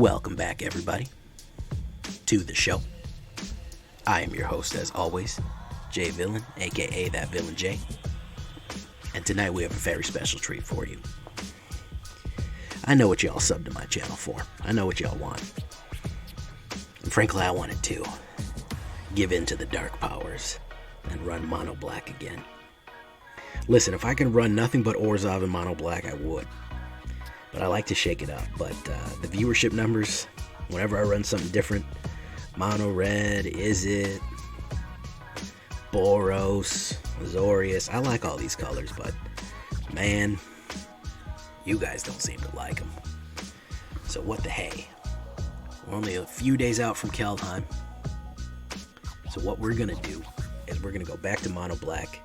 Welcome back, everybody, to the show. I am your host, as always, J Villain, aka That Villain J. And tonight we have a very special treat for you. I know what y'all subbed to my channel for. I know what y'all want. And frankly, I wanted to give in to the dark powers and run mono black again. Listen, if I could run nothing but Orzov and mono black, I would. But I like to shake it up. But the viewership numbers, whenever I run something different, mono red, Izzet, Boros, Azorius, I like all these colors, but man, you guys don't seem to like them. So what the hey? We're only a few days out from Kaldheim. So what we're going to do is we're going to go back to mono black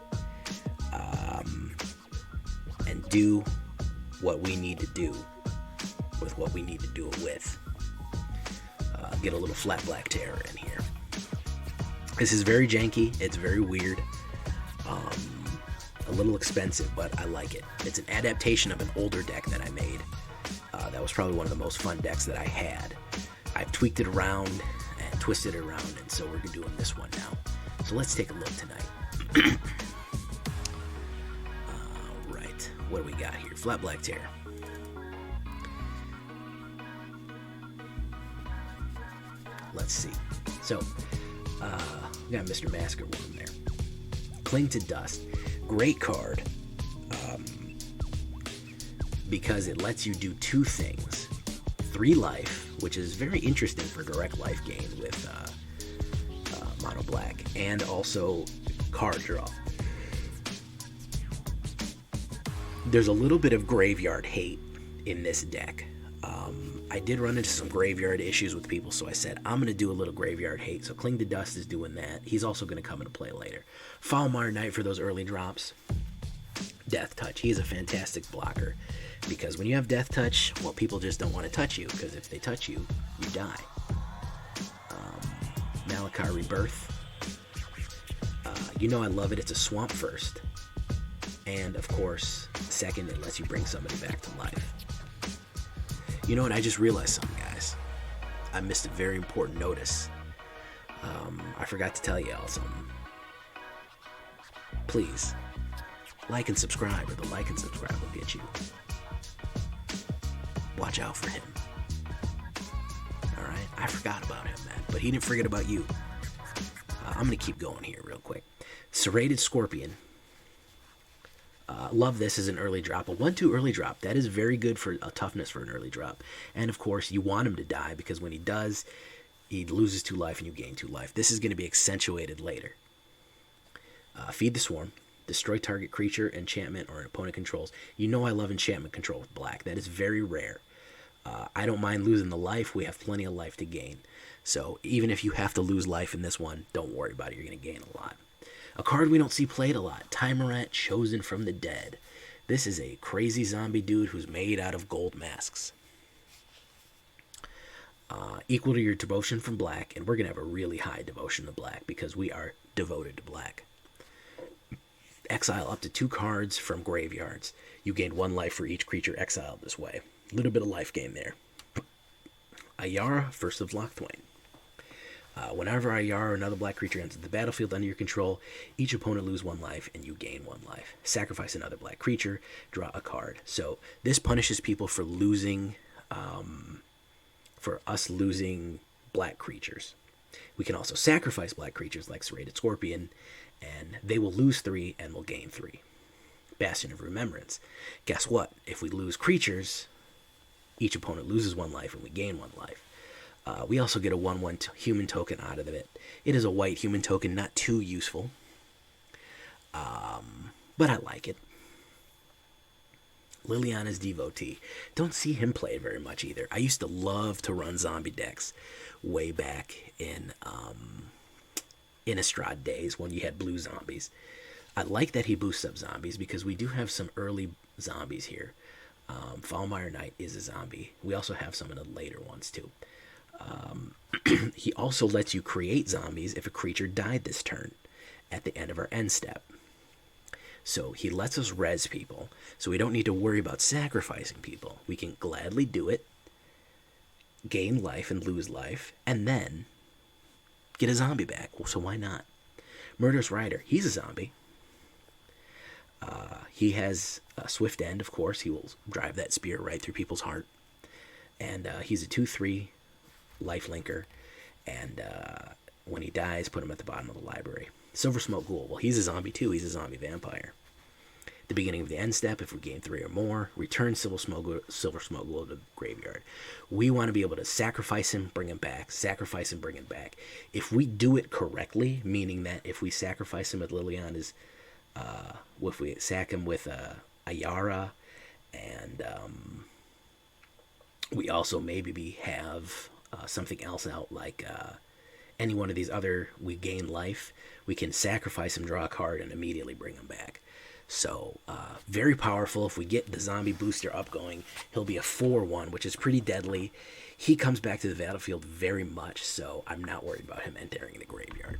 and do what we need to do with what we need to do it with. Get a little flat black terror in here. This is very janky. It's very weird. A little expensive, but I like it. It's an adaptation of an older deck that I made. That was probably one of the most fun decks that I had. I've tweaked it around and twisted it around, and so we're doing this one now. So let's take a look tonight. Right, what do we got here? Flat black terror. Let's see. So, we got Mr. Massacre Wurm there. Cling to Dusk. Great card. Because it lets you do two things. 3 life, which is very interesting for direct life gain with mono black, and also card draw. There's a little bit of graveyard hate in this deck. I did run into some graveyard issues with people, so I said, I'm going to do a little graveyard hate. So Cling to Dust is doing that. He's also going to come into play later. Foulmire Knight for those early drops. Death Touch. He is a fantastic blocker, because when you have Death Touch, well, people just don't want to touch you, because if they touch you, you die. Massacre Rebirth. You know I love it. It's a swamp first. And, of course, second, it lets you bring somebody back to life. You know what? I just realized something, guys. I missed a very important notice. I forgot to tell you all something. Please, like and subscribe, or the like and subscribe will get you. Watch out for him. Alright? I forgot about him, man. But he didn't forget about you. I'm going to keep going here real quick. Serrated Scorpion. Love this as an early drop. A 1-2 early drop. That is very good for a toughness for an early drop. And, of course, you want him to die, because when he does, he loses 2 life and you gain 2 life. This is going to be accentuated later. Feed the Swarm. Destroy target creature, enchantment, or an opponent controls. You know I love enchantment control with black. That is very rare. I don't mind losing the life. We have plenty of life to gain. So even if you have to lose life in this one, don't worry about it. You're going to gain a lot. A card we don't see played a lot. Tymaret, Chosen from the Dead. This is a crazy zombie dude who's made out of gold masks. Equal to your devotion from black, and we're going to have a really high devotion to black, because we are devoted to black. Exile up to 2 cards from graveyards. You gain 1 life for each creature exiled this way. A little bit of life gain there. Ayara, First of Locthwain. Whenever Ayara or another black creature enters the battlefield under your control, each opponent loses 1 life and you gain 1 life. Sacrifice another black creature, draw a card. So this punishes people for losing, for us losing black creatures. We can also sacrifice black creatures like Serrated Scorpion, and they will lose 3 and will gain 3. Bastion of Remembrance. Guess what? If we lose creatures, each opponent loses 1 life and we gain 1 life. We also get a 1/1 human token out of it. It is a white human token, not too useful. But I like it. Liliana's Devotee. Don't see him played very much either. I used to love to run zombie decks way back in Innistrad days when you had blue zombies. I like that he boosts up zombies, because we do have some early zombies here. Foulmire Knight is a zombie. We also have some of the later ones too. He also lets you create zombies if a creature died this turn at the end of our end step. So he lets us res people, so we don't need to worry about sacrificing people. We can gladly do it, gain life and lose life, and then get a zombie back. So why not? Murderous Rider, he's a zombie. He has a swift end, of course. He will drive that spear right through people's heart. And he's a 2/3 lifelinker. And when he dies, put him at the bottom of the library. Silver Smoke Ghoul, well, he's a zombie too. He's a zombie vampire. The beginning of the end step, if we gain 3 or more, return Silver Smoke Ghoul to the graveyard. We want to be able to sacrifice him, bring him back, sacrifice him, bring him back. If we do it correctly, meaning that if we sacrifice him with Liliana's, if we sack him with Ayara, and we also maybe have something else out like any one of these other, we gain life, we can sacrifice him, draw a card, and immediately bring him back. So, very powerful. If we get the zombie booster up going, he'll be a 4/1, which is pretty deadly. He comes back to the battlefield very much, so I'm not worried about him entering the graveyard.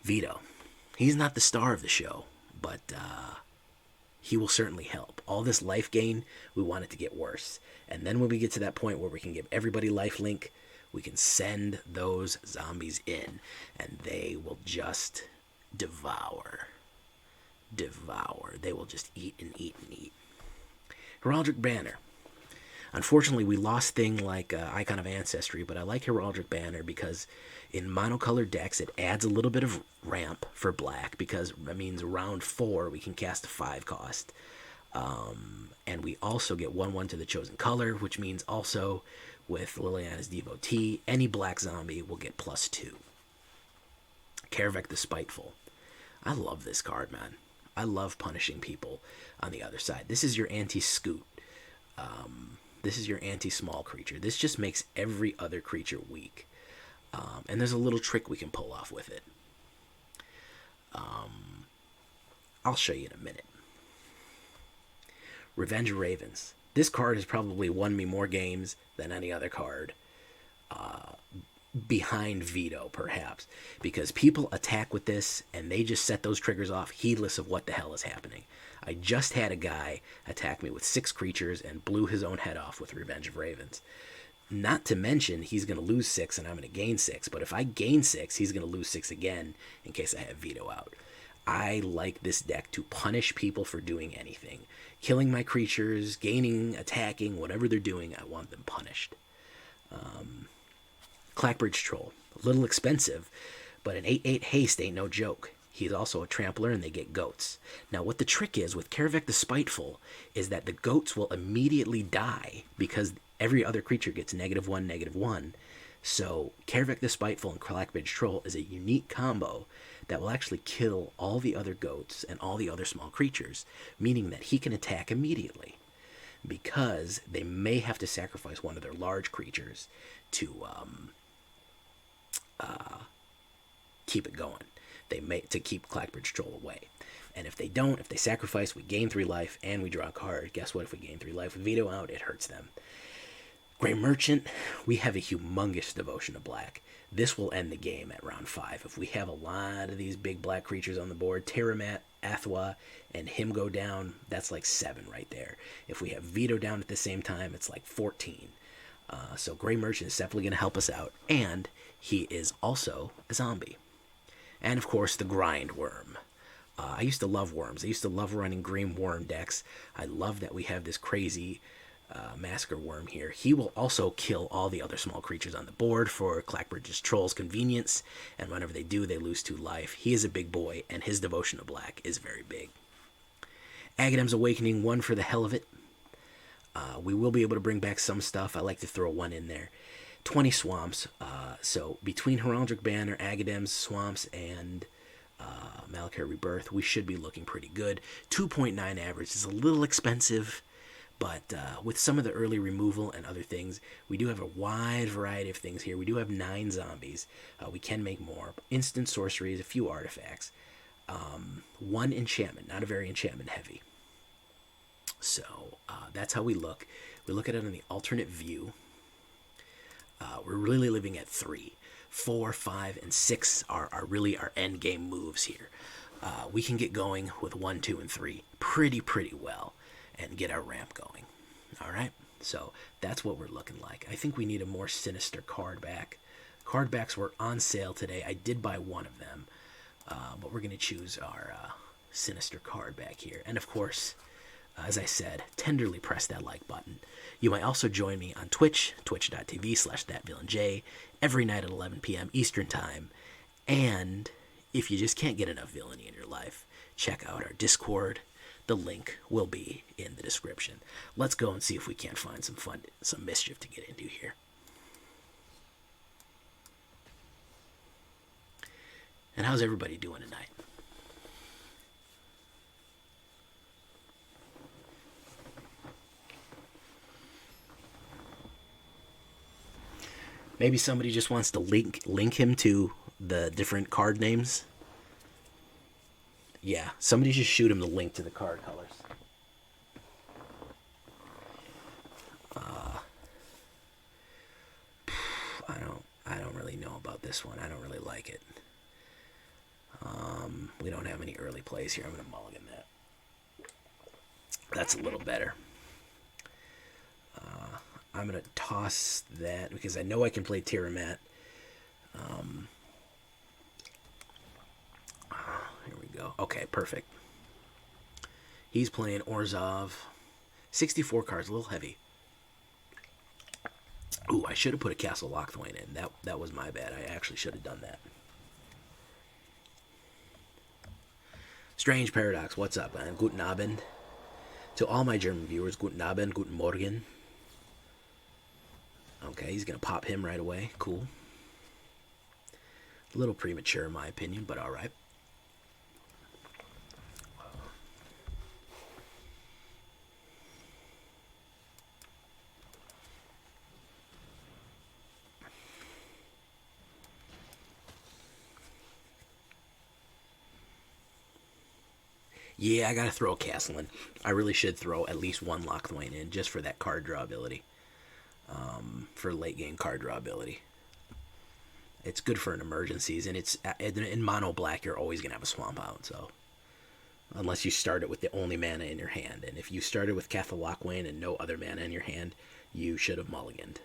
Vito. He's not the star of the show, but he will certainly help. All this life gain, we want it to get worse. And then when we get to that point where we can give everybody lifelink, we can send those zombies in, and they will just devour. They will just eat and eat and eat. Heraldic Banner. Unfortunately, we lost thing like Icon of Ancestry, but I like Heraldic Banner because in monocolored decks, it adds a little bit of ramp for black, because that means round 4 we can cast a 5 cost. And we also get 1/1 to the chosen color, which means also with Liliana's Devotee, any black zombie will get +2. Kaervek the Spiteful. I love this card, man. I love punishing people on the other side. This is your anti-scoot. This is your anti-small creature. This just makes every other creature weak. And there's a little trick we can pull off with it. I'll show you in a minute. Revenge of Ravens. This card has probably won me more games than any other card. Behind Vito, perhaps, because people attack with this and they just set those triggers off heedless of what the hell is happening. I just had a guy attack me with 6 creatures and blew his own head off with Revenge of Ravens. Not to mention he's going to lose 6 and I'm going to gain 6, but if I gain 6, he's going to lose 6 again in case I have Vito out. I like this deck to punish people for doing anything. Killing my creatures, gaining, attacking, whatever they're doing, I want them punished. Clackbridge Troll. A little expensive, but an 8/8 haste ain't no joke. He's also a trampler and they get goats. Now what the trick is with Kaervek the Spiteful is that the goats will immediately die because every other creature gets -1, -1. So Kaervek the Spiteful and Clackbridge Troll is a unique combo that will actually kill all the other goats and all the other small creatures, meaning that he can attack immediately because they may have to sacrifice one of their large creatures to keep it going. To keep Clackbridge Troll away. And if they don't, if they sacrifice, we gain 3 life and we draw a card. Guess what? If we gain 3 life with Vito out, it hurts them. Grey Merchant, we have a humongous Devotion to Black. This will end the game at round 5. If we have a lot of these big black creatures on the board, Tymaret, Athwa, and him go down, that's like 7 right there. If we have Vito down at the same time, it's like 14. So Grey Merchant is definitely going to help us out. And he is also a zombie. And of course, the Grind Worm. I used to love worms. I used to love running green worm decks. I love that we have this crazy Massacre Wurm here. He will also kill all the other small creatures on the board for Clackbridge Troll's convenience. And whenever they do, they lose 2 life. He is a big boy, and his Devotion to Black is very big. Aghanim's Awakening, 1 for the hell of it. We will be able to bring back some stuff. I like to throw 1 in there. 20 swamps. So between Heraldic Banner, Aghanim's, swamps, and Malachite Rebirth, we should be looking pretty good. 2.9 average is a little expensive, but with some of the early removal and other things, we do have a wide variety of things here. We do have 9 zombies. We can make more. Instant sorceries, a few artifacts. 1 enchantment, not a very enchantment heavy. So that's how we look. We look at it on the alternate view. We're really living at 3. 4, 5, and 6 are really our end game moves here. We can get going with 1, 2, and 3 pretty well and get our ramp going. All right. So that's what we're looking like. I think we need a more sinister card back. Card backs were on sale today. I did buy one of them, but we're going to choose our sinister card back here. And of course, as I said, tenderly press that like button. You might also join me on Twitch, twitch.tv/thatvillainj, every night at 11 p.m. Eastern Time. And if you just can't get enough villainy in your life, check out our Discord. The link will be in the description. Let's go and see if we can't find some mischief to get into here. And how's everybody doing tonight? Maybe somebody just wants to link him to the different card names. Yeah, somebody just shoot him the link to the card colors. I don't really know about this one. I don't really like it. We don't have any early plays here. I'm going to mulligan that. That's a little better. I'm going to toss that because I know I can play Tymaret. Here we go. Okay, perfect. He's playing Orzov. 64 cards, a little heavy. Ooh, I should have put a Castle Locthwain in. That was my bad. I actually should have done that. Strange Paradox, what's up, man? Guten Abend. To all my German viewers, Guten Abend, Guten Morgen. Okay, he's going to pop him right away. Cool. A little premature, in my opinion, but alright. Yeah, I gotta throw a castle in. I really should throw at least one Locthwain in just for that card draw ability. For late game card draw ability. It's good for an emergencies, and it's in mono black. You're always gonna have a swamp out. So unless you start it with the only mana in your hand, and if you started with Castle Locthwain and no other mana in your hand, you should have mulliganed.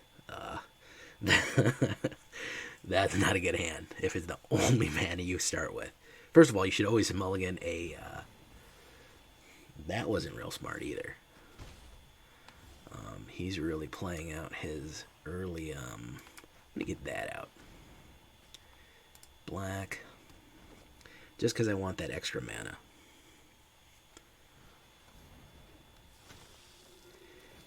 That's not a good hand if it's the only mana you start with. First of all, you should always mulligan a. That wasn't real smart either. He's really playing out his early. Let me get that out. Black. Just because I want that extra mana.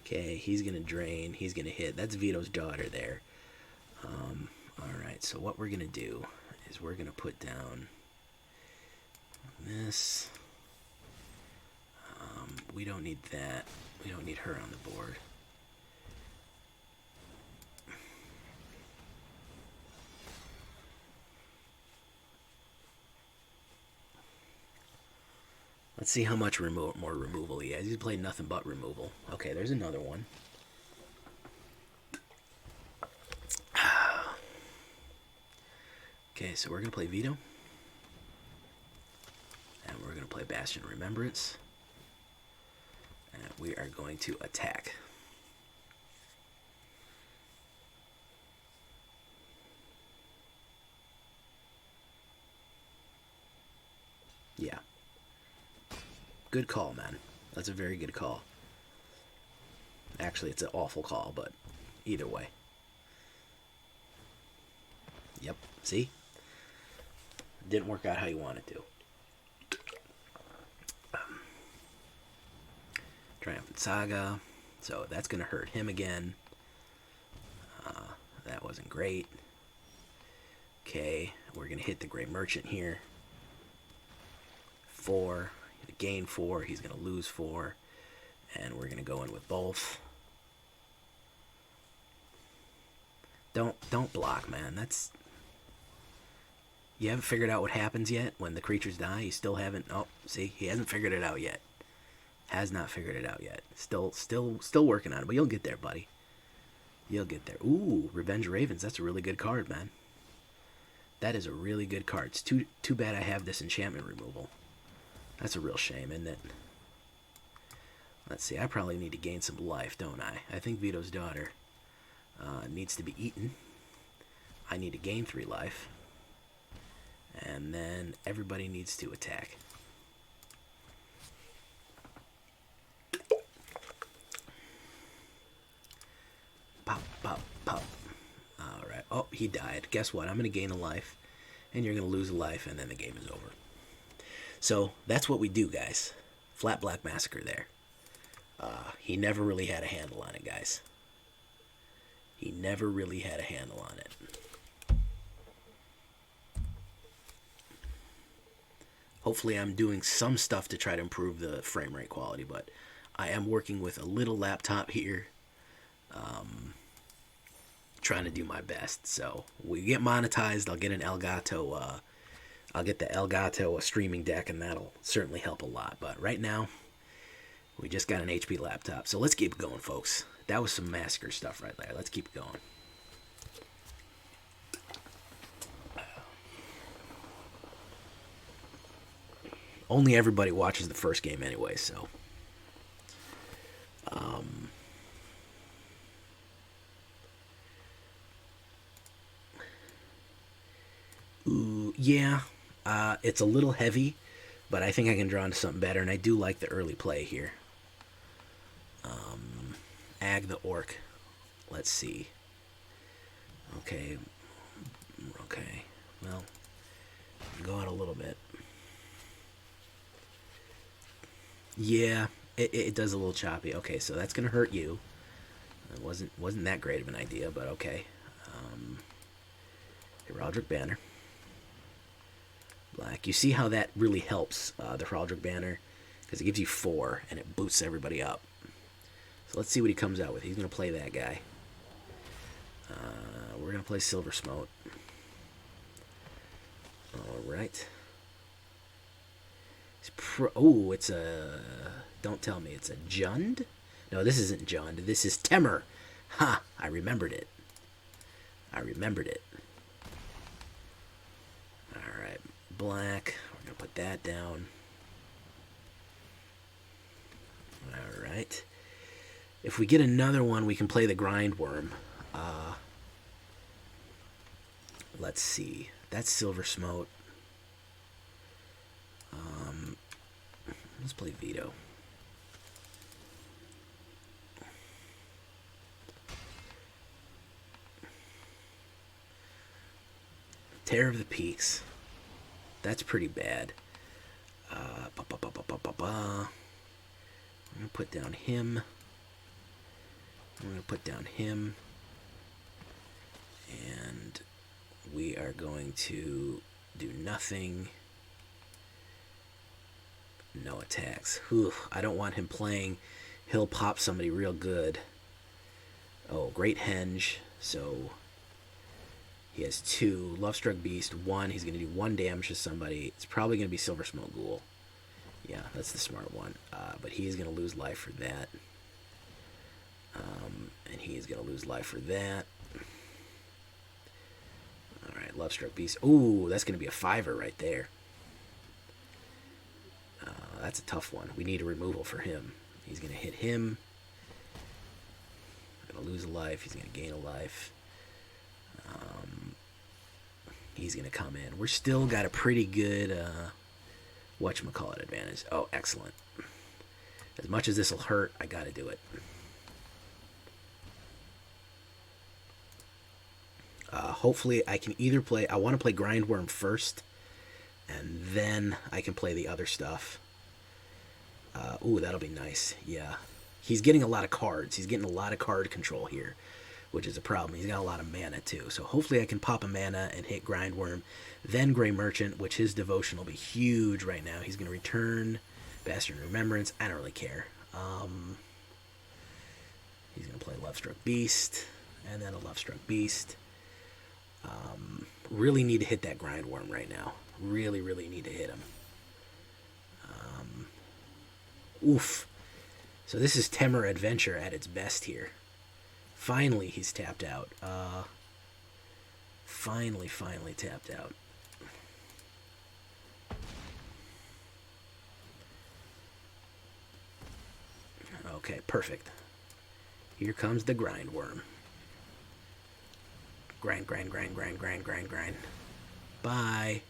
Okay, he's going to drain. He's going to hit. That's Vito's daughter there. Alright, so what we're going to do is we're going to put down this. We don't need that. We don't need her on the board. Let's see how much more removal he has. He's played nothing but removal. Okay, there's another one. Okay, so we're going to play Vito. And we're going to play Bastion of Remembrance. And we are going to attack. Yeah. Good call, man. That's a very good call. Actually, it's an awful call, but either way. Yep, see? Didn't work out how you wanted to. Triumphant Saga. So that's going to hurt him again. That wasn't great. Okay, we're going to hit the Great Merchant here. 4. Gain 4. He's going to lose 4. And we're going to go in with both. Don't block, man. That's... You haven't figured out what happens yet when the creatures die? You still haven't... Oh, see? He hasn't figured it out yet. Has not figured it out yet. Still working on it, but you'll get there, buddy. You'll get there. Ooh, Revenge Ravens. That's a really good card, man. That is a really good card. It's too bad I have this enchantment removal. That's a real shame, isn't it? Let's see, I probably need to gain some life, don't I? I think Vito's daughter needs to be eaten. I need to gain 3 life. And then everybody needs to attack. Pop, pop, pop. Alright. Oh, he died. Guess what? I'm going to gain a life. And you're going to lose a life, and then the game is over. So, that's what we do, guys. Flat Black Massacre there. He never really had a handle on it, guys. He never really had a handle on it. Hopefully I'm doing some stuff to try to improve the frame rate quality, but I am working with a little laptop here. Trying to do my best. So we get monetized, I'll get an Elgato, I'll get the Elgato streaming deck, and that'll certainly help a lot. But right now, we just got an HP laptop. So let's keep going, folks. That was some Massacre stuff right there. Let's keep going. Only everybody watches the first game anyway, so. Ooh, yeah. It's a little heavy, but I think I can draw into something better, and I do like the early play here. Ag the Orc. Let's see. Okay. Okay. Well, go out a little bit. Yeah, it does a little choppy. Okay, so that's gonna hurt you. It wasn't that great of an idea, but okay. Heraldric Banner. Black. You see how that really helps the Heraldric Banner, because it gives you 4 and it boosts everybody up. So let's see what he comes out with. He's gonna play that guy. We're gonna play Silver Smote. All right. Oh, it's a... Don't tell me. It's a Jund? No, this isn't Jund. This is Temur. Ha! I remembered it. I remembered it. Alright. Black. We're going to put that down. Alright. If we get another one, we can play the Grind Wurm. Let's see. That's Silver Smote. Let's play Vito. Terror of the Peaks. That's pretty bad. I'm going to put down him. I'm going to put down him. And we are going to do nothing. No attacks. Whew, I don't want him playing. He'll pop somebody real good. Oh, Great Henge. So he has 2. Lovestruck Beast, 1. He's going to do 1 damage to somebody. It's probably going to be Silver Smoke Ghoul. Yeah, that's the smart one. But he's going to lose life for that. And he's going to lose life for that. Alright, Lovestruck Beast. Ooh, that's going to be a 5er right there. That's a tough one. We need a removal for him. He's going to hit him. Going to lose a life. He's going to gain a life. He's going to come in. We're still got a pretty good whatchamacallit advantage. Oh, excellent. As much as this will hurt, I got to do it. Hopefully I can either play... I want to play Grind Wurm first, and then I can play the other stuff. Ooh, that'll be nice. Yeah. He's getting a lot of cards. He's getting a lot of card control here, which is a problem. He's got a lot of mana, too. So hopefully I can pop a mana and hit Grind Wurm. Then Grey Merchant, which his devotion will be huge right now. He's going to return Bastion of Remembrance. I don't really care. He's going to play Lovestruck Beast, and then a Lovestruck Beast. Really need to hit that Grind Wurm right now. Really, really need to hit him. Oof. So this is Temur Adventure at its best here. Finally, he's tapped out. Finally tapped out. Okay, perfect. Here comes the grind worm. Grind, grind, grind, grind, grind, grind, grind. Bye.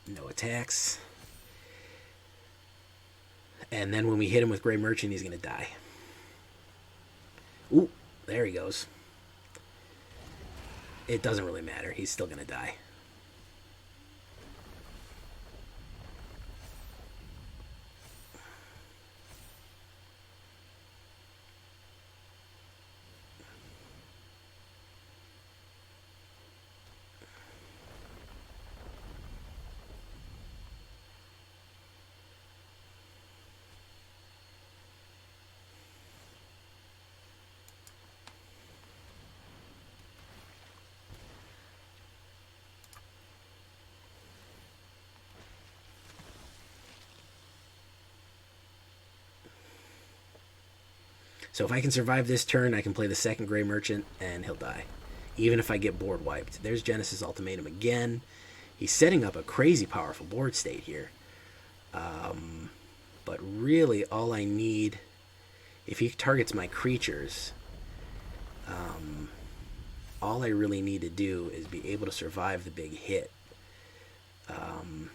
No attacks. And then when we hit him with Grey Merchant, he's going to die. Ooh, there he goes. It doesn't really matter. He's still going to die. So if I can survive this turn, I can play the second Grey Merchant, and he'll die. Even if I get board wiped. There's Genesis Ultimatum again. He's setting up a crazy powerful board state here. But really, all I need... If he targets my creatures... all I really need to do is be able to survive the big hit. So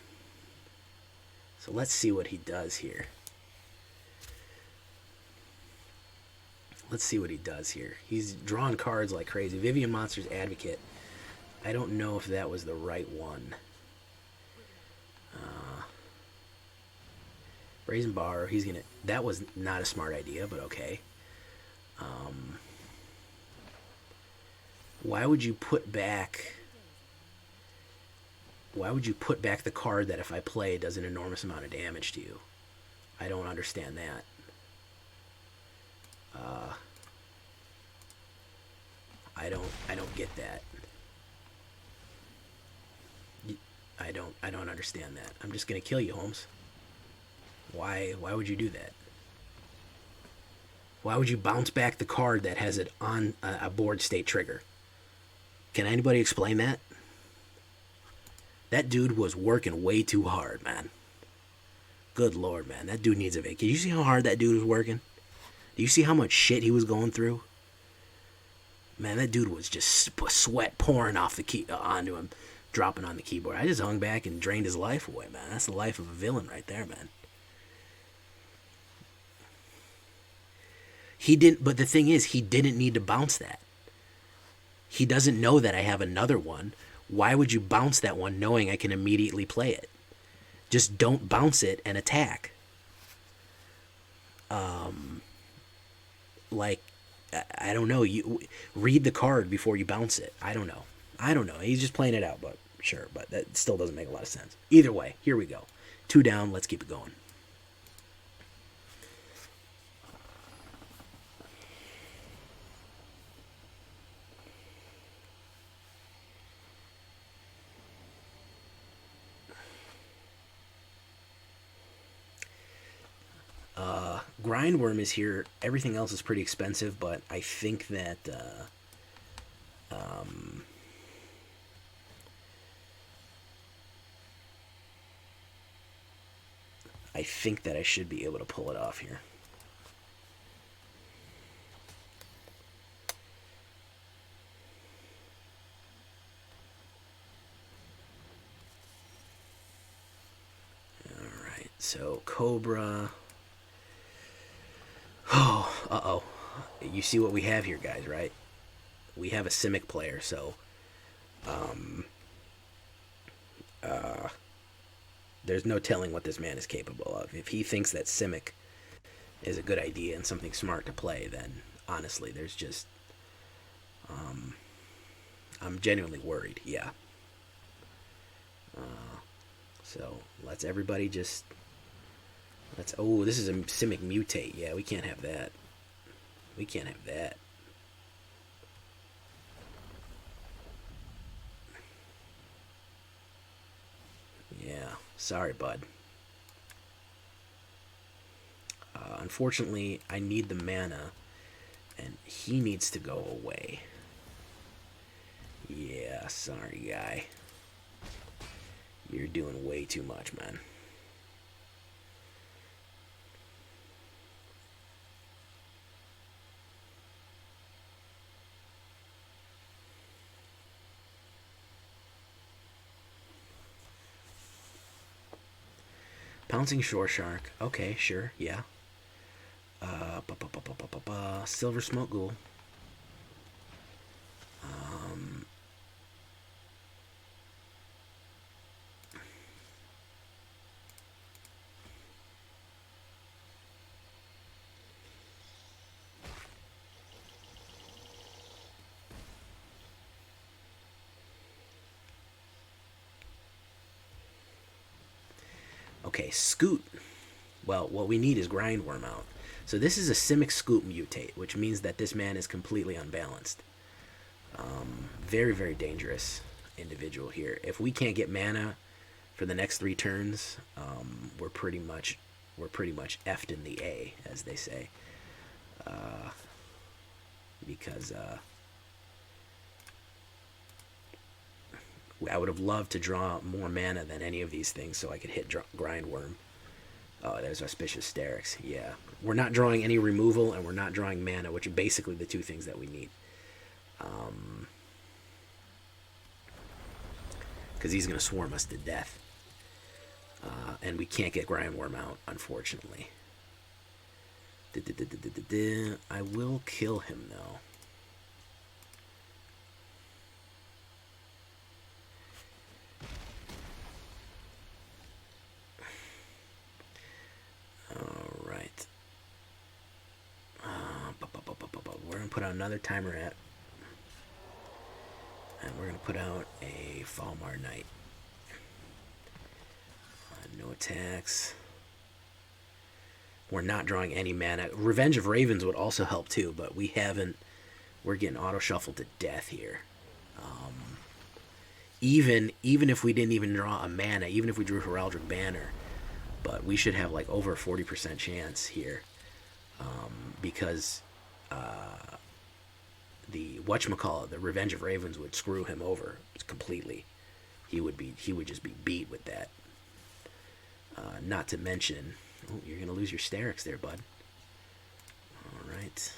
let's see what he does here. Let's see what he does here. He's drawn cards like crazy. Vivian Monster's Advocate. I don't know if that was the right one. Brazen Bar. He's gonna. That was not a smart idea, but okay. Why would you put back? Why would you put back the card that if I play does an enormous amount of damage to you? I don't understand that. I don't get that. I don't understand that. I'm just gonna kill you, Holmes. Why would you do that? Why would you bounce back the card that has it on a board state trigger? Can anybody explain that? That dude was working way too hard, man. Good lord, man. That dude needs a vacation. You see how hard that dude was working? Do you see how much shit he was going through? Man, that dude was just sweat pouring off the key onto him, dropping on the keyboard. I just hung back and drained his life away, man. That's the life of a villain right there, man. He didn't, but the thing is, he didn't need to bounce that. He doesn't know that I have another one. Why would you bounce that one knowing I can immediately play it? Just don't bounce it and attack. Like, I don't know. You read the card before you bounce it. I don't know. He's just playing it out, but sure. But that still doesn't make a lot of sense. Either way, here we go. 2 down. Let's keep it going. Grindworm is here. Everything else is pretty expensive, but I think that I should be able to pull it off here. All right, so Cobra. Oh, uh-oh. You see what we have here, guys, right? We have a Simic player, so... there's no telling what this man is capable of. If he thinks that Simic is a good idea and something smart to play, then, honestly, there's just... I'm genuinely worried, yeah. So, let's everybody just... Oh, this is a Simic Mutate. Yeah, we can't have that. We can't have that. Yeah, sorry, bud. Unfortunately, I need the mana, and he needs to go away. Yeah, sorry, guy. You're doing way too much, man. Bouncing Shore Shark. Okay, sure, yeah. Silver Smoke Ghoul. Okay, Scoot. Well, what we need is Grindworm out. So this is a Simic Scoot Mutate, which means that this man is completely unbalanced. Very, very dangerous individual here. If we can't get mana for the next 3 turns, we're pretty much effed in the A, as they say. Because I would have loved to draw more mana than any of these things so I could hit Grindworm. Oh, there's Auspicious Sterix. Yeah. We're not drawing any removal, and we're not drawing mana, which are basically the 2 things that we need. Because he's going to swarm us to death. And we can't get Grindworm out, unfortunately. I will kill him, though. Alright. We're going to put out another Tymaret. And we're going to put out a Falmar Knight. No attacks. We're not drawing any mana. Revenge of Ravens would also help too, but we haven't. We're getting auto-shuffled to death here. Even if we didn't even draw a mana, even if we drew Heraldic Banner, but we should have like over a 40% chance here. Because the whatchamacallit, the Revenge of Ravens would screw him over completely. He would just be beat with that. Not to mention, oh, you're gonna lose your Sterix there, bud. All right.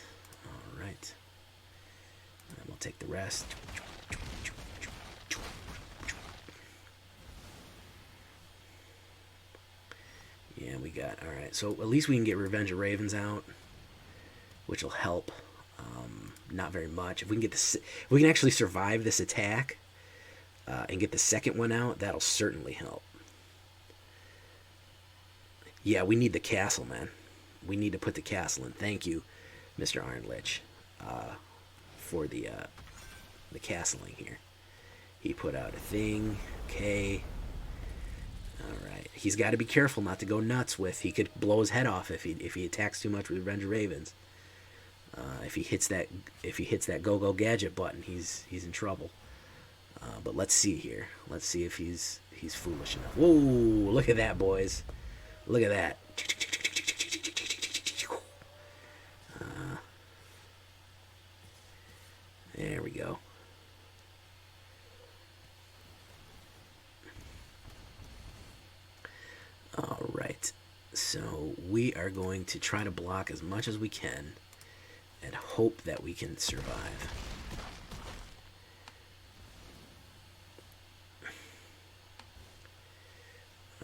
And we'll take the rest. Yeah, we got, all right. So at least we can get Revenge of Ravens out, which will help. Not very much. If we can get this, if we can actually survive this attack and get the second one out, that'll certainly help. Yeah, we need the castle, man. We need to put the castle in. Thank you, Mr. Iron Lich, for the castling here. He put out a thing. Okay. All right. He's got to be careful not to go nuts with. He could blow his head off if he attacks too much with Revenge of Ravens. If he hits that go gadget button, he's in trouble. But let's see here. Let's see if he's foolish enough. Whoa! Look at that, boys. Look at that. There we go. All right. So we are going to try to block as much as we can and hope that we can survive.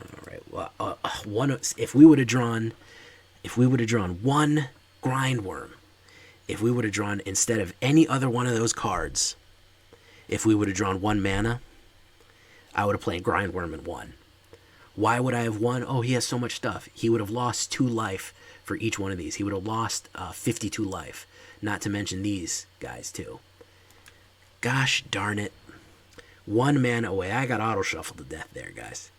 All right. Well, if we would have drawn one Grindworm, if we would have drawn, instead of any other one of those cards, if we would have drawn 1 mana, I would have played Grindworm in 1. Why would I have won? Oh, he has so much stuff. He would have lost 2 life for each one of these. He would have lost 52 life. Not to mention these guys, too. Gosh darn it. 1 mana away. I got auto-shuffled to death there, guys.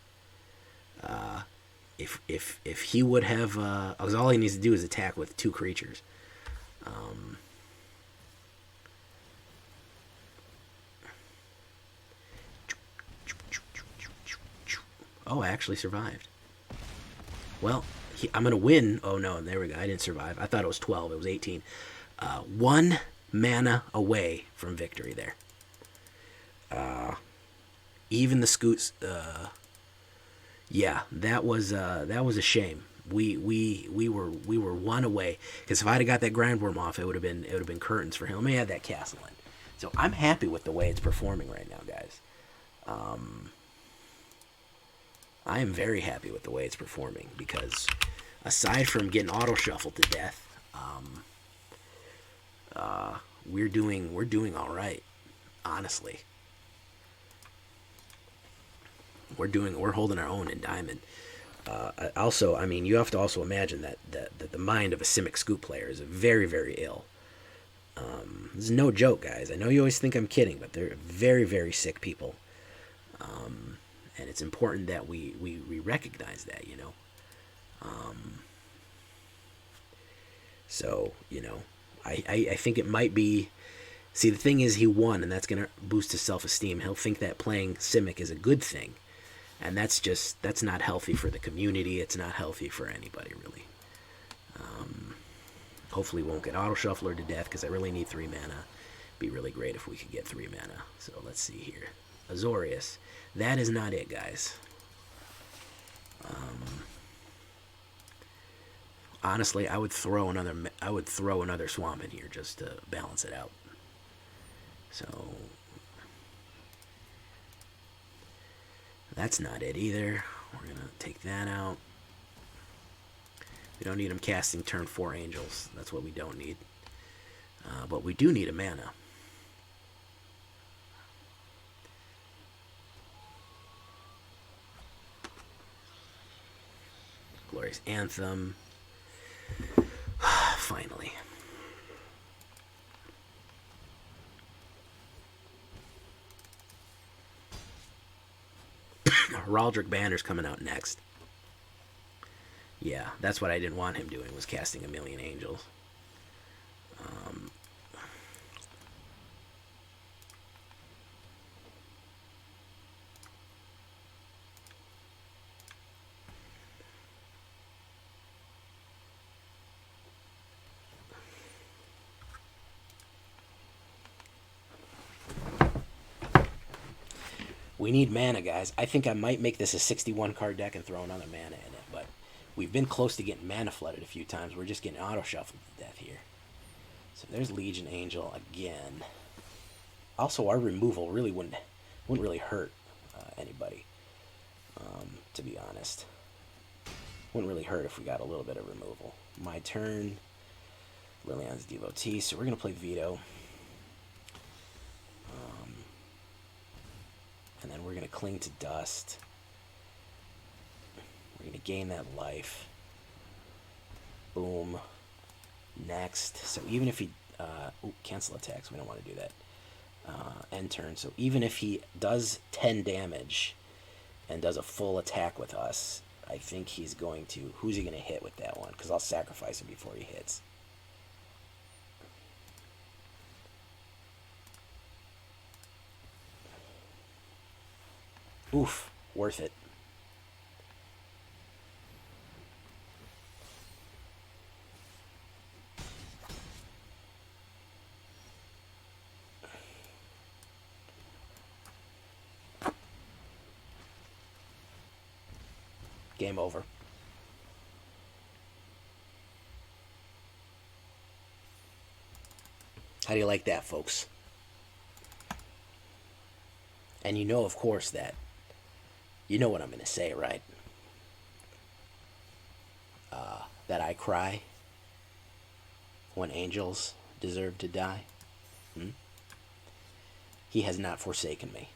If he would have... because all he needs to do is attack with 2 creatures. Oh, I actually survived. Well, I'm going to win. Oh, no, there we go. I didn't survive. I thought it was 12. It was 18. 1 mana away from victory there. Even the Scoots... yeah, that was a shame. We were 1 away. Because if I'd have got that Grindworm off, it would have been curtains for him. Let me add that castle in. So I'm happy with the way it's performing right now, guys. I am very happy with the way it's performing because aside from getting auto shuffled to death, we're doing all right. Honestly, we're holding our own in Diamond. Also, I mean, you have to also imagine that the mind of a Simic Scoop player is very, very ill. This is no joke, guys. I know you always think I'm kidding, but they're very, very sick people. And it's important that we recognize that, you know. So, you know, I think it might be... See, the thing is he won, and that's going to boost his self-esteem. He'll think that playing Simic is a good thing. And that's not healthy for the community. It's not healthy for anybody, really. Hopefully we won't get auto shuffler to death because I really need 3 mana. Be really great if we could get 3 mana. So let's see here. Azorius. That is not it, guys. Honestly, I would throw another swamp in here just to balance it out. So that's not it either. We're gonna take that out. We don't need him casting turn 4 angels. That's what we don't need. But we do need a mana. Glorious Anthem. Finally. Heraldric Banner's coming out next. Yeah, that's what I didn't want him doing, was casting a million angels. We need mana, guys. I think I might make this a 61 card deck and throw another mana in it, but we've been close to getting mana flooded a few times. We're just getting auto shuffled to death here. So there's Legion Angel again. Also, our removal really wouldn't really hurt anybody, to be honest. Wouldn't really hurt if we got a little bit of removal. My turn. Liliana's Devotee, so we're going to play Vito. And then we're going to cling to dust. We're going to gain that life. Boom. Next. So even if he... cancel attacks. We don't want to do that. End turn. So even if he does 10 damage and does a full attack with us, I think he's going to... Who's he going to hit with that one? Because I'll sacrifice him before he hits. Oof, worth it. Game over. How do you like that, folks? And you know, of course, that you know what I'm going to say, right? That I cry when angels deserve to die. He has not forsaken me.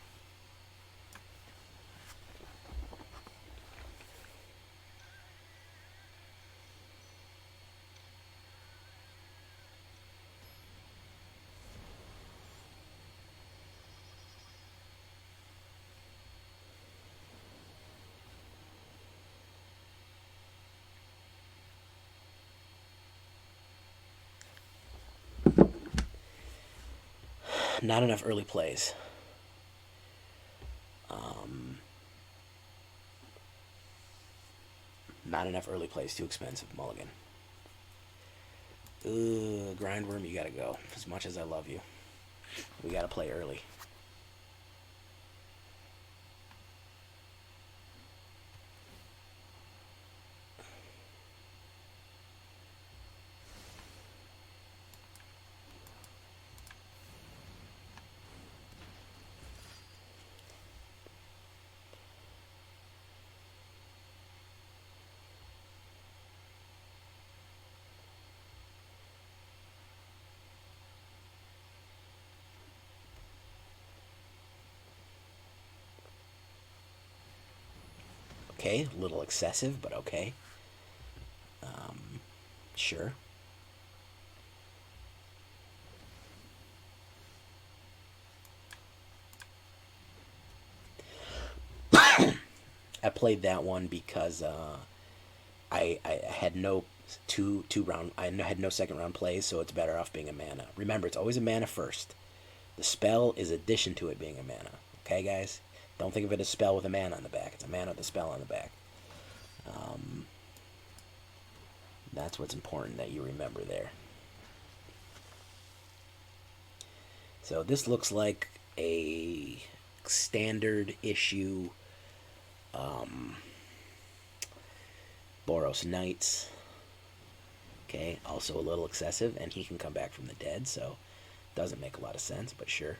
Not enough early plays. Not enough early plays. Too expensive. Mulligan. Grindworm, you gotta go. As much as I love you, we gotta play early. Okay, a little excessive, but okay. Sure. I played that one because I had no I had no second round plays, so it's better off being a mana. Remember, it's always a mana first. The spell is addition to it being a mana. Okay, guys? Don't think of it as a spell with a mana on the back. It's a mana with a spell on the back. That's what's important that you remember there. So this looks like a standard issue Boros Knights. Okay, also a little excessive, and he can come back from the dead, so doesn't make a lot of sense, but sure.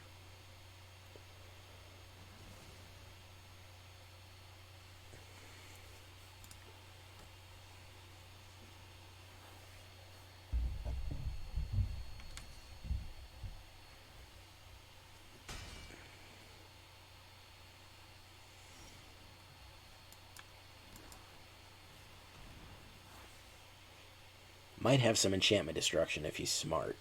Might have some enchantment destruction if he's smart.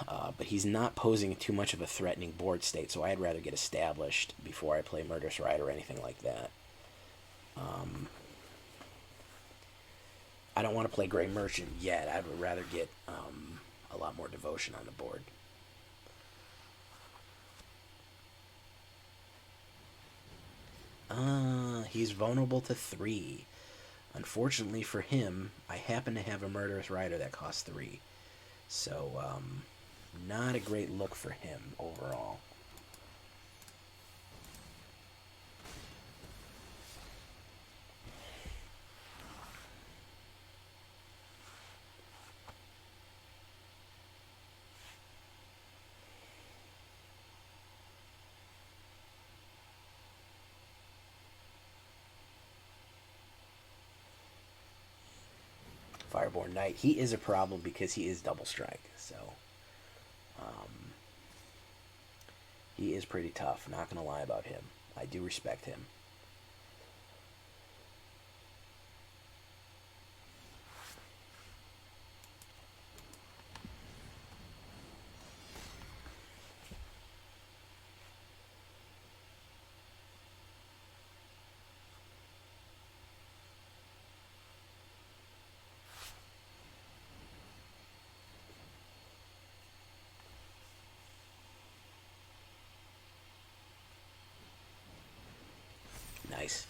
But he's not posing too much of a threatening board state, so I'd rather get established before I play Murderous Rider or anything like that. I don't want to play Grey Merchant yet. I'd rather get a lot more devotion on the board. He's vulnerable to 3. Unfortunately for him, I happen to have a Murderous Rider that costs 3. So, not a great look for him overall. Fireborn Knight. He is a problem because he is double strike, so he is pretty tough. Not gonna lie about him. I do respect him. Nice.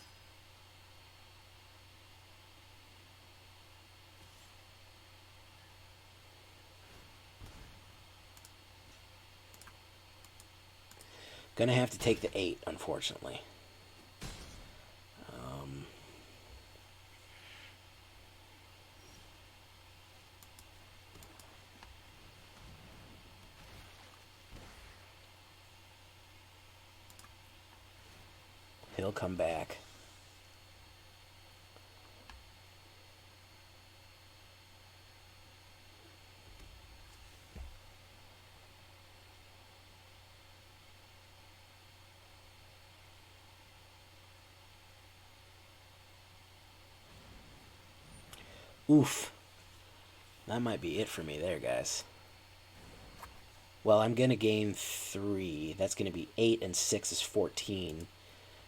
Gonna have to take the 8, unfortunately. He'll come back. Oof. That might be it for me there, guys. Well, I'm going to gain 3. That's going to be 8 and 6 is 14.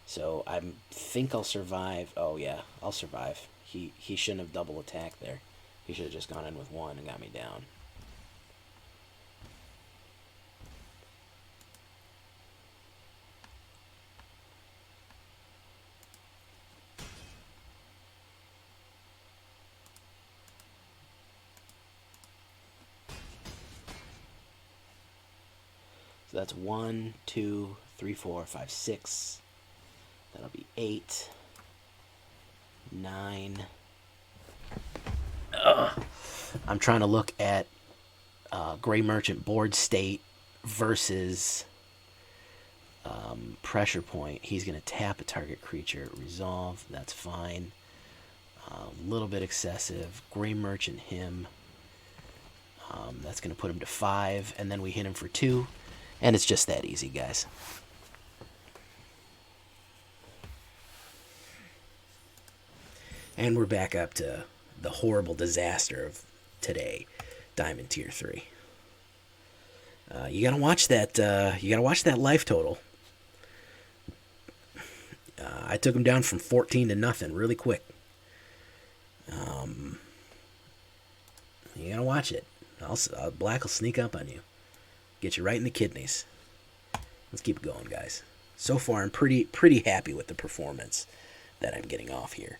So I think I'll survive. Oh, yeah, I'll survive. He shouldn't have double attacked there. He should have just gone in with 1 and got me down. So that's 1, 2, 3, 4, 5, 6. That'll be 8, 9. I'm trying to look at Grey Merchant board state versus pressure point. He's going to tap a target creature, resolve. That's fine. A little bit excessive. Grey Merchant him. That's going to put him to 5, and then we hit him for 2. And it's just that easy, guys. And we're back up to the horrible disaster of today, Diamond Tier 3. You gotta watch that. You gotta watch that life total. I took him down from 14 to nothing really quick. You gotta watch it. Black will sneak up on you, get you right in the kidneys. Let's keep it going, guys. So far, I'm pretty happy with the performance that I'm getting off here.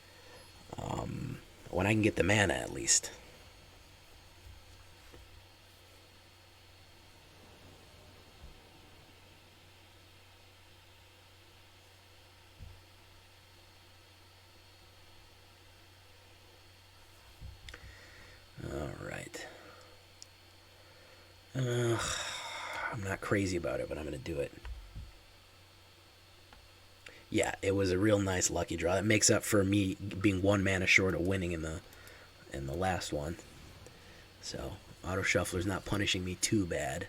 When I can get the mana, at least. Alright. I'm not crazy about it, but I'm going to do it. Yeah, it was a real nice lucky draw. That makes up for me being 1 mana short of winning in the last one. So, Auto Shuffler's not punishing me too bad.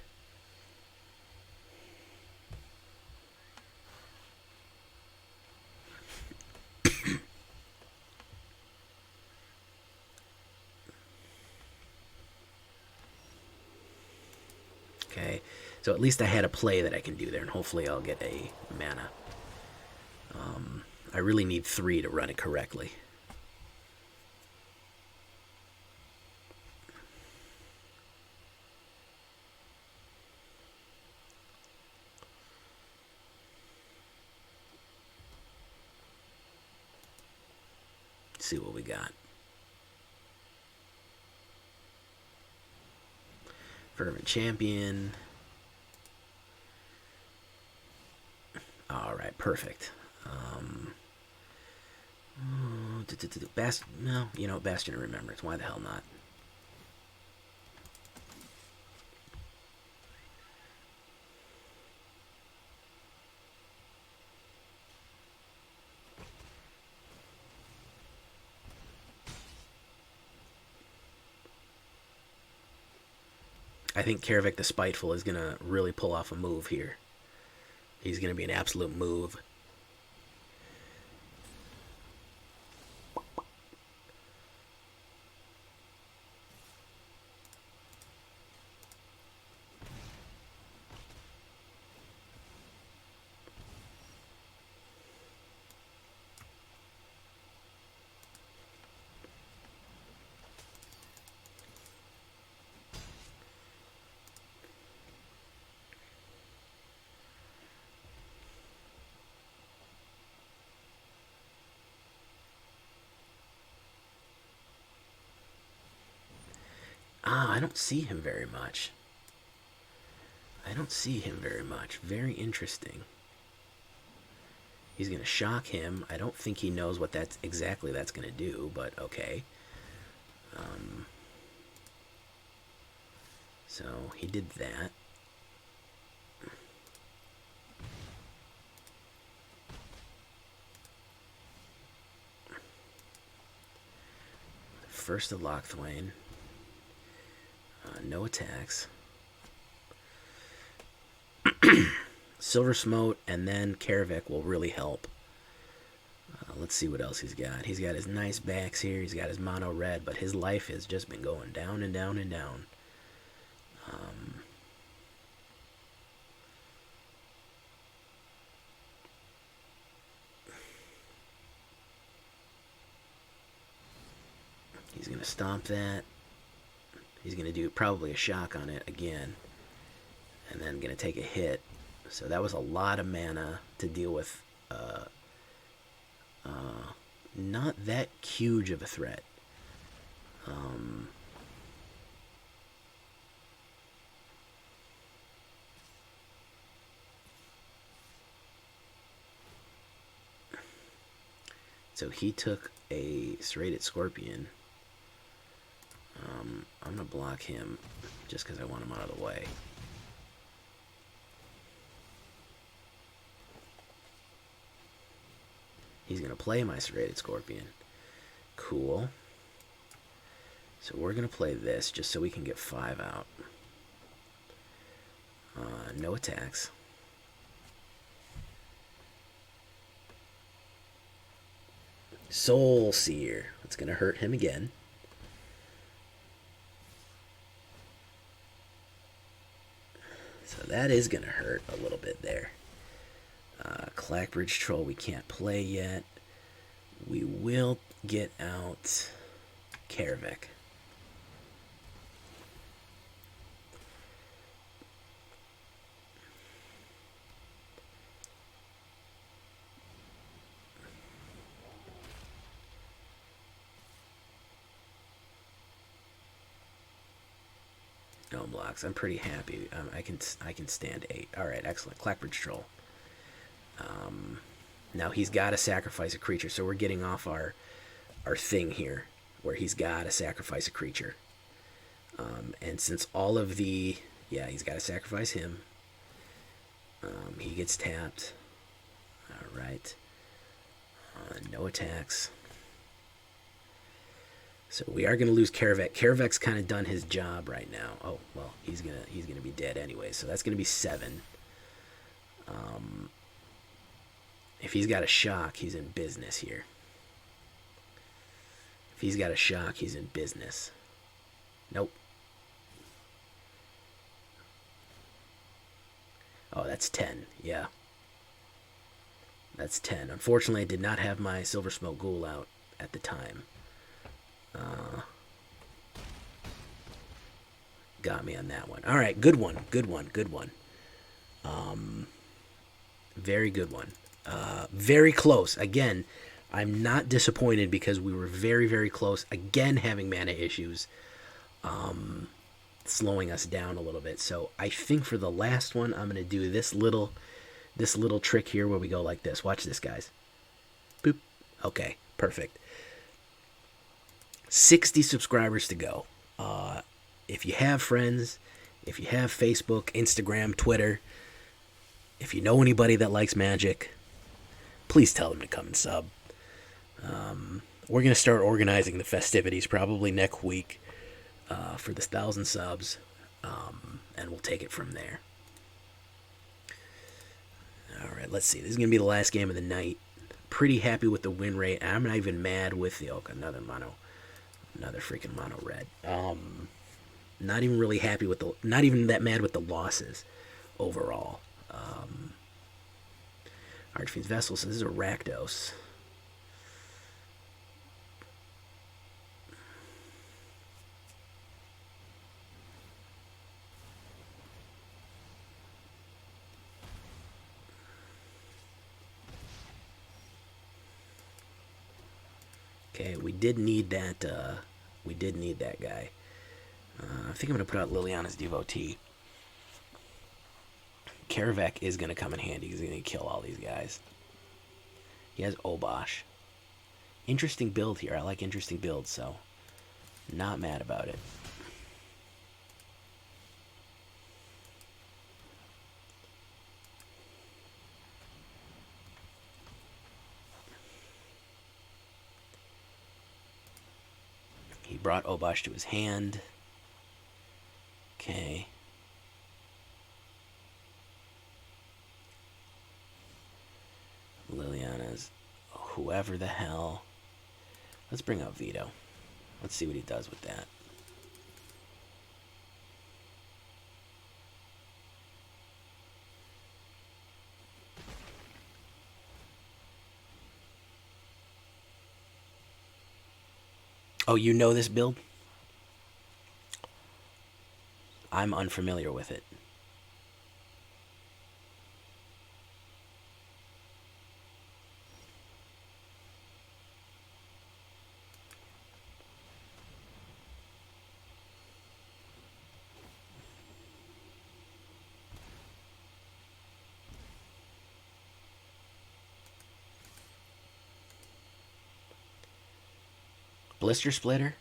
Okay, so at least I had a play that I can do there, and hopefully I'll get a mana. I really need 3 to run it correctly. Let's see what we got. Fervent Champion. Alright, perfect. No, you know, Bastion of Remembrance. Why the hell not? I think Kaervek the Spiteful is going to really pull off a move here. He's going to be an absolute move. I don't see him very much. Very interesting. He's going to shock him. I don't think he knows what that's going to do, but okay. So he did that. First of Locthwain. No attacks. Silver Smote and then Kaervek will really help. Let's see what else he's got. He's got his nice backs here. He's got his mono red, but his life has just been going down and down and down. He's going to stomp that. He's going to do probably a shock on it again. And then going to take a hit. So that was a lot of mana to deal with. Not that huge of a threat. So he took a Serrated Scorpion. I'm going to block him just because I want him out of the way. He's going to play my Serrated Scorpion. Cool. So we're going to play this just so we can get 5 out. No attacks. Soul Seer. That's going to hurt him again. So that is going to hurt a little bit there. Clackbridge Troll we can't play yet. We will get out Kaervek. No blocks. I'm pretty happy. I can stand 8. All right, excellent. Clackbridge Troll. Now he's got to sacrifice a creature, so we're getting off our thing here, where he's got to sacrifice a creature. And since all of the... Yeah, he's got to sacrifice him. He gets tapped. All right. No attacks. So we are going to lose Kaervek. Kaervek's kind of done his job right now. Oh, well, he's gonna be dead anyway, so that's going to be 7. If he's got a shock, he's in business here. If he's got a shock, he's in business. Nope. Oh, that's 10. Yeah. That's 10. Unfortunately, I did not have my Silver Smoke Ghoul out at the time. Got me on that one. All right, good one. Good one. Good one. Very good one. Very close. Again, I'm not disappointed because we were very, very close. Again, having mana issues, slowing us down a little bit. So I think for the last one, I'm going to do this little trick here where we go like this. Watch this, guys. Boop. Okay, perfect. 60 subscribers to go. If you have friends, if you have Facebook, Instagram, Twitter, if you know anybody that likes Magic, please tell them to come and sub. We're going to start organizing the festivities probably next week for the 1,000 subs, and we'll take it from there. All right, let's see. This is going to be the last game of the night. Pretty happy with the win rate. I'm not even mad with the... Oh, another freaking mono red. Not even really happy with the... Not even that mad with the losses overall. Archfiend's Vessel, so this is a Rakdos. Okay, we did need that. We did need that guy. I think I'm gonna put out Liliana's Devotee. Kaervek is gonna come in handy. He's gonna kill all these guys. He has Obosh. Interesting build here. I like interesting builds, so not mad about it. He brought Obosh to his hand. Okay. Liliana's whoever the hell. Let's bring out Vito. Let's see what he does with that. Oh, you know this build? I'm unfamiliar with it. Blister Splitter?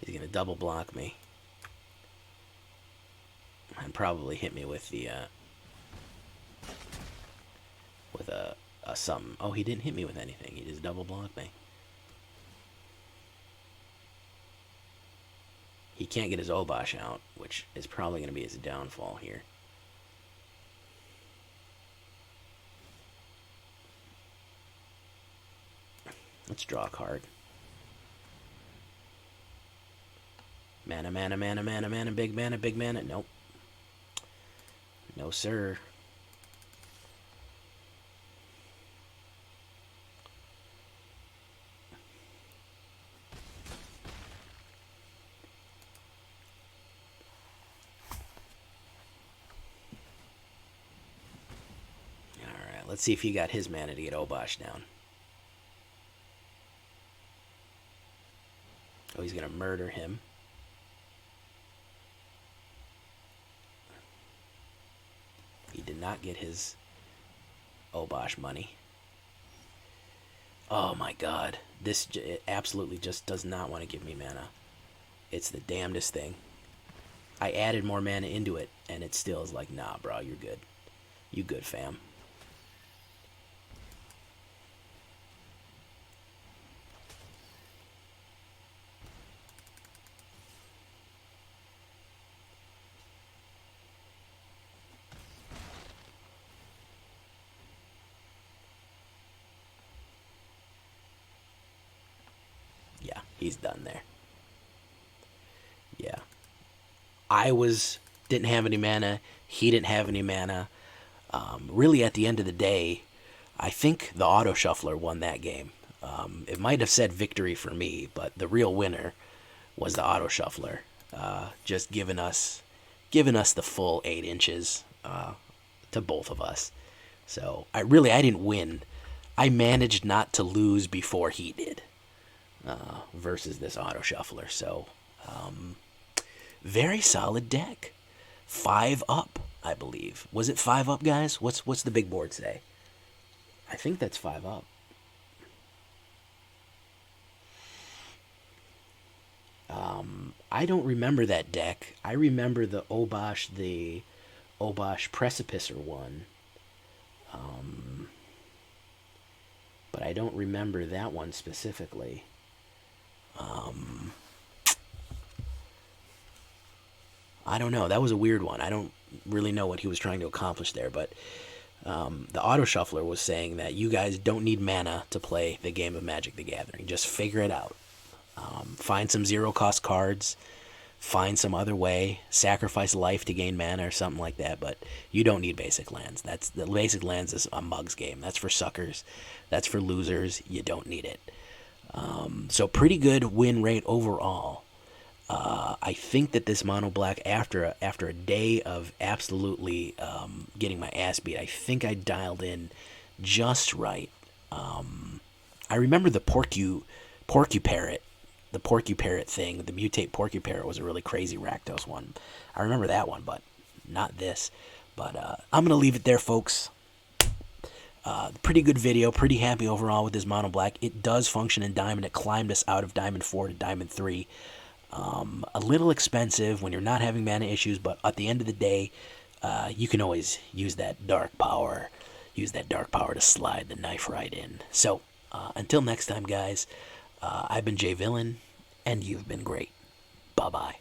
He's going to double block me. And probably hit me with the, with a something. Oh, he didn't hit me with anything. He just double blocked me. He can't get his Obosh out, which is probably going to be his downfall here. Let's draw a card. Mana, mana, mana, mana, mana, big mana, big mana. Nope. No, sir. Alright, let's see if he got his mana to get Obosh down. Oh, he's going to murder him. He did not get his Obosh money. Oh my god. This it absolutely just does not want to give me mana. It's the damnedest thing. I added more mana into it, and it still is like, nah, bro, you're good. You good, fam. Yeah, he's done there. Yeah. Didn't have any mana. He didn't have any mana. Really, at the end of the day, I think the auto shuffler won that game. It might have said victory for me, but the real winner was the auto shuffler. Just giving us the full 8 inches to both of us. So I didn't win. I managed not to lose before he did. Versus this auto shuffler. So very solid deck. 5 up, I believe. Was it 5 up, guys? What's the big board say? I think that's 5 up. I don't remember that deck. I remember the Obosh Precipicer one. But I don't remember that one specifically. I don't know. That was a weird one. I don't really know what he was trying to accomplish there, but the auto shuffler was saying that you guys don't need mana to play the game of Magic the Gathering. Just figure it out. Find some zero-cost cards. Find some other way. Sacrifice life to gain mana or something like that, but you don't need basic lands. The basic lands is a mug's game. That's for suckers. That's for losers. You don't need it. So pretty good win rate overall. I think that this mono black, after a day of absolutely getting my ass beat, I think I dialed in just right. I remember the Porcuparrot thing, the Mutate Porcuparrot was a really crazy Rakdos one. I remember that one, but not this. But I'm going to leave it there, folks. Pretty good video, pretty happy overall with this mono black. It does function in Diamond. It climbed us out of Diamond 4 to Diamond 3. A little expensive when you're not having mana issues, but at the end of the day, you can always use that dark power. Use that dark power to slide the knife right in. So, until next time, guys, I've been Jay Villain, and you've been great. Bye-bye.